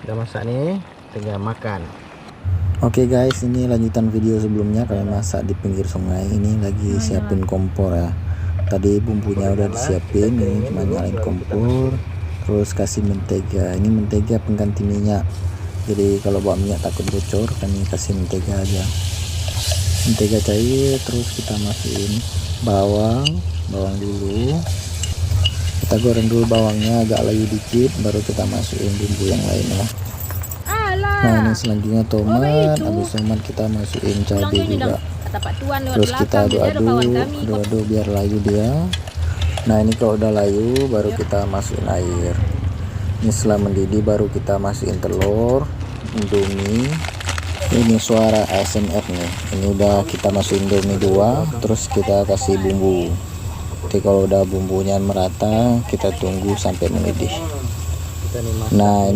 Udah masak nih, tinggal makan. Oke guys, ini lanjutan video sebelumnya kami masak di pinggir sungai. Ini lagi siapin kompor ya. Tadi bumbunya udah disiapin, ini cuma nyalain kompor, terus kasih mentega. Ini mentega pengganti minyak. Jadi kalau bawa minyak takut bocor, kami kasih mentega aja. Mentega cair, terus kita masukin bawang dulu. Kita goreng dulu bawangnya agak layu dikit, baru kita masukin bumbu yang lainnya. Nah ini selanjutnya tomat, habis tomat kita masukin cabai juga, terus kita aduk-aduk biar layu dia. Nah ini kalau udah layu baru kita masukin air. Ini setelah mendidih baru kita masukin telur, indomie. Ini suara ASMR nih. Ini udah kita masukin indomie 2, terus kita kasih bumbu. Jadi kalau udah bumbunya merata kita tunggu sampai mendidih. Nah ini